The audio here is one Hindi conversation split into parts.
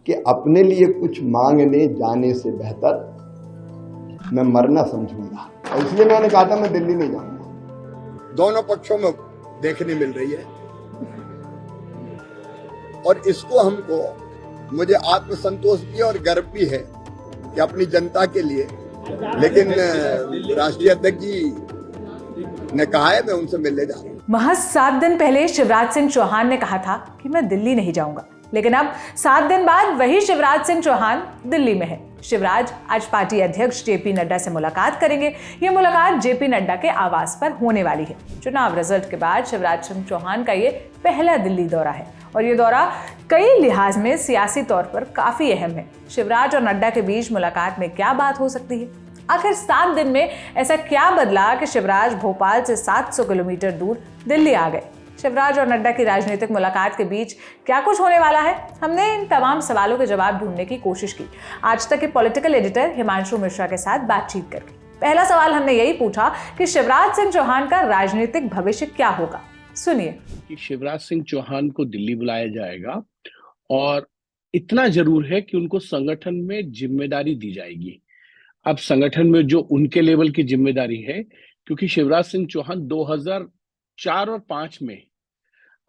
कि अपने लिए कुछ मांगने जाने से बेहतर मैं मरना समझूंगा, और इसलिए मैंने कहा था मैं दिल्ली नहीं जाऊंगा। दोनों पक्षों में देखने मिल रही है, और इसको हमको, मुझे आत्मसंतोष भी और गर्व भी है कि अपनी जनता के लिए, लेकिन राष्ट्रीय अध्यक्ष जी ने कहा है मैं उनसे मिलने जा रहा हूं। महज 7 दिन पहले शिवराज सिंह चौहान ने कहा था कि मैं दिल्ली नहीं जाऊंगा, लेकिन अब 7 दिन बाद वही शिवराज सिंह चौहान दिल्ली में है। शिवराज आज पार्टी अध्यक्ष जेपी नड्डा से मुलाकात करेंगे। यह मुलाकात जेपी नड्डा के आवास पर होने वाली है। चुनाव रिजल्ट के बाद शिवराज सिंह चौहान का ये पहला दिल्ली दौरा है, और ये दौरा कई लिहाज में सियासी तौर पर काफी अहम है। शिवराज और नड्डा के बीच मुलाकात में क्या बात हो सकती है? आखिर 7 दिन में ऐसा क्या बदला कि शिवराज भोपाल से 700 किलोमीटर दूर दिल्ली आ गए? शिवराज और नड्डा की राजनीतिक मुलाकात के बीच क्या कुछ होने वाला है? हमने इन तमाम सवालों के जवाब ढूंढने की कोशिश की आज तक के पॉलिटिकल एडिटर हिमांशु मिश्रा के साथ बातचीत करके। पहला सवाल हमने यही पूछा कि शिवराज सिंह चौहान का राजनीतिक भविष्य क्या होगा। सुनिए। कि शिवराज सिंह चौहान को दिल्ली बुलाया जाएगा, और इतना जरूर है कि उनको संगठन में जिम्मेदारी दी जाएगी। अब संगठन में जो उनके लेवल की जिम्मेदारी है, क्योंकि शिवराज सिंह चौहान 2004 और 5 में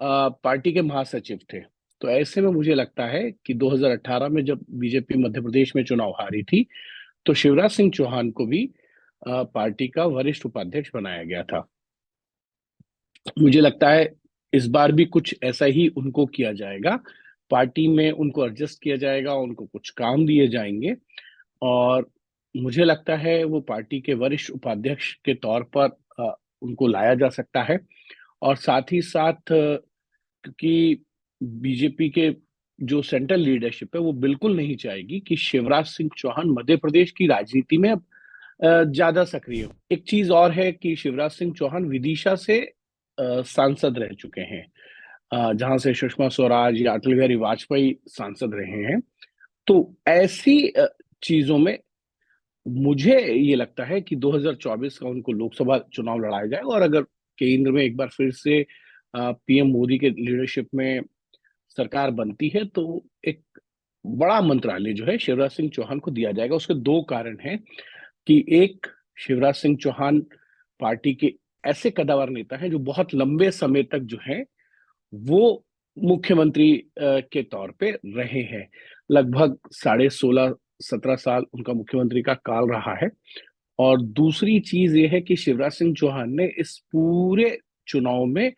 पार्टी के महासचिव थे, तो ऐसे में मुझे लगता है कि 2018 में जब बीजेपी मध्य प्रदेश में चुनाव हारी थी, तो शिवराज सिंह चौहान को भी पार्टी का वरिष्ठ उपाध्यक्ष बनाया गया था। मुझे लगता है इस बार भी कुछ ऐसा ही उनको किया जाएगा। पार्टी में उनको एडजस्ट किया जाएगा, उनको कुछ काम दिए जाएंगे, और मुझे लगता है वो पार्टी के वरिष्ठ उपाध्यक्ष के तौर पर उनको लाया जा सकता है। और साथ ही साथ क्योंकि बीजेपी के जो सेंट्रल लीडरशिप है वो बिल्कुल नहीं चाहेगी कि शिवराज सिंह चौहान मध्य प्रदेश की राजनीति में ज्यादा सक्रिय हो। एक चीज और है कि शिवराज सिंह चौहान विदिशा से सांसद रह चुके हैं, जहां से सुषमा स्वराज या अटल बिहारी वाजपेयी सांसद रहे हैं। तो ऐसी चीजों में मुझे ये लगता है कि 2024 का उनको लोकसभा चुनाव लड़ाया जाएगा, और अगर केंद्र में एक बार फिर से पीएम मोदी के लीडरशिप में सरकार बनती है, तो एक बड़ा मंत्रालय जो है शिवराज सिंह चौहान को दिया जाएगा। उसके 2 कारण हैं कि एक, शिवराज सिंह चौहान पार्टी के ऐसे कद्दावर नेता हैं जो बहुत लंबे समय तक जो है वो मुख्यमंत्री के तौर पे रहे हैं। लगभग 16.5-17 साल उनका मुख्यमंत्री का काल रहा है। और दूसरी चीज ये है कि शिवराज सिंह चौहान ने इस पूरे चुनाव में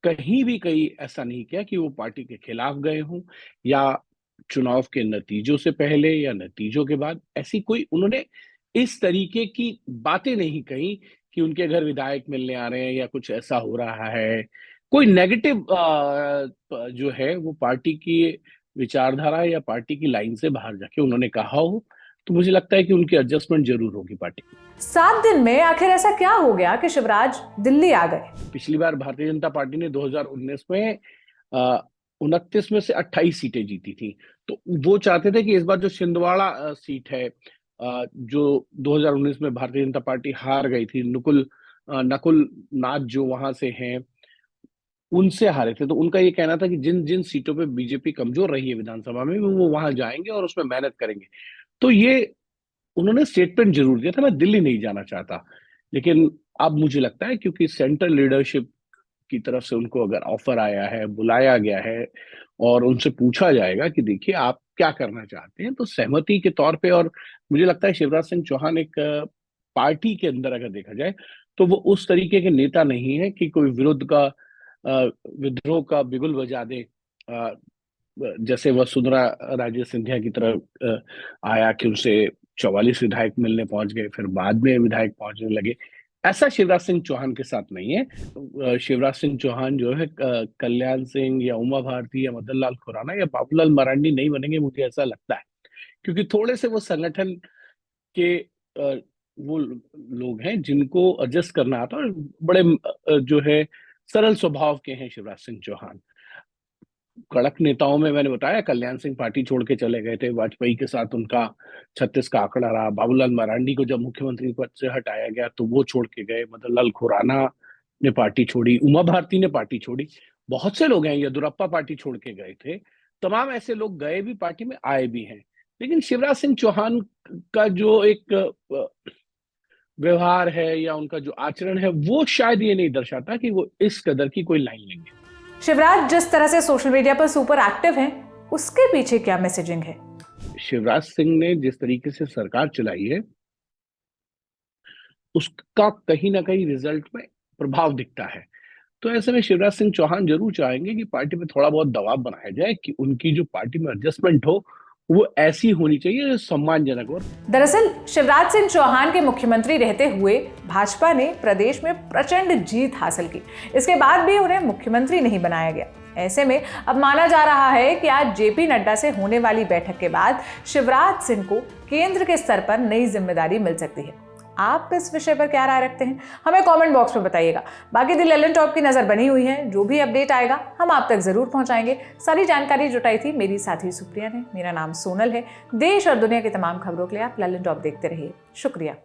कहीं भी कहीं ऐसा नहीं किया कि वो पार्टी के खिलाफ गए हों, या चुनाव के नतीजों से पहले या नतीजों के बाद ऐसी कोई उन्होंने इस तरीके की बातें नहीं कही कि उनके घर विधायक मिलने आ रहे हैं या कुछ ऐसा हो रहा है। कोई नेगेटिव जो है वो पार्टी की विचारधारा या पार्टी की लाइन से बाहर जाके उन्होंने कहा हो, तो मुझे लगता है कि उनकी एडजस्टमेंट जरूर होगी पार्टी। 7 दिन में आखिर ऐसा क्या हो गया कि शिवराज दिल्ली आ गए? पिछली बार भारतीय जनता पार्टी ने 2019 में 29 में से 28 सीटें जीती थी, तो वो चाहते थे कि इस बार जो छिंदवाड़ा सीट है, जो 2019 में भारतीय जनता पार्टी हार गई थी, नकुल नाथ जो वहां से हैं उनसे हारे थे, तो उनका ये कहना था कि जिन जिन सीटों पे बीजेपी कमजोर रही है विधानसभा में, वो वहां जाएंगे और उसमें मेहनत करेंगे। तो ये उन्होंने स्टेटमेंट जरूर दिया था, मैं दिल्ली नहीं जाना चाहता। लेकिन अब मुझे लगता है क्योंकि सेंट्रल लीडरशिप की तरफ से उनको अगर ऑफर आया है, बुलाया गया है, और उनसे पूछा जाएगा कि देखिए आप क्या करना चाहते हैं, तो सहमति के तौर पे, और मुझे लगता है शिवराज सिंह चौहान एक पार्टी के अंदर अगर देखा जाए तो वो उस तरीके के नेता नहीं है कि कोई विद्रोह का बिगुल बजा दे, जैसे वसुंधरा राजे सिंधिया की तरह आया कि उनसे 44 विधायक मिलने पहुंच गए, फिर बाद में विधायक पहुंचने लगे। ऐसा शिवराज सिंह चौहान के साथ नहीं है। शिवराज सिंह चौहान जो है कल्याण सिंह या उमा भारती या मदन लाल खुराना या बाबूलाल मरांडी नहीं बनेंगे, मुझे ऐसा लगता है, क्योंकि थोड़े से वो संगठन के वो लोग हैं जिनको एडजस्ट करना आता है, और बड़े जो है सरल स्वभाव के हैं शिवराज सिंह चौहान। कड़क नेताओं में मैंने बताया, कल्याण सिंह पार्टी छोड़ के चले गए थे, वाजपेयी के साथ उनका 36 का आंकड़ा रहा। बाबूलाल मरांडी को जब मुख्यमंत्री पद से हटाया गया तो वो छोड़ के गए। मदन लाल खुराना ने पार्टी छोड़ी, उमा भारती ने पार्टी छोड़ी, बहुत से लोग हैं, येदुरप्पा पार्टी छोड़ के गए थे, तमाम ऐसे लोग गए भी पार्टी में, आए भी हैं। लेकिन शिवराज सिंह चौहान का जो एक व्यवहार है या उनका जो आचरण है, वो शायद ये नहीं दर्शाता कि वो इस कदर की कोई लाइन लेंगे। शिवराज जिस तरह से सोशल मीडिया पर सुपर एक्टिव हैं, उसके पीछे क्या मैसेजिंग है? शिवराज सिंह ने जिस तरीके से सरकार चलाई है, उसका कहीं ना कहीं रिजल्ट में प्रभाव दिखता है। तो ऐसे में शिवराज सिंह चौहान जरूर चाहेंगे कि पार्टी पे थोड़ा बहुत दबाव बनाया जाए कि उनकी जो पार्टी में एडजस्टमेंट हो वो ऐसी होनी चाहिए जो सम्मानजनक हो। दरअसल शिवराज सिंह चौहान के मुख्यमंत्री रहते हुए भाजपा ने प्रदेश में प्रचंड जीत हासिल की। इसके बाद भी उन्हें मुख्यमंत्री नहीं बनाया गया। ऐसे में अब माना जा रहा है कि आज जेपी नड्डा से होने वाली बैठक के बाद शिवराज सिंह को केंद्र के स्तर पर नई जिम्मेदारी मिल सकती है। आप इस विषय पर क्या राय रखते हैं, हमें कमेंट बॉक्स में बताइएगा। बाकी द ललन टॉप की नजर बनी हुई है, जो भी अपडेट आएगा हम आप तक जरूर पहुंचाएंगे। सारी जानकारी जुटाई थी मेरी साथी सुप्रिया ने। मेरा नाम सोनल है। देश और दुनिया की तमाम खबरों के लिए आप ललन टॉप देखते रहिए। शुक्रिया।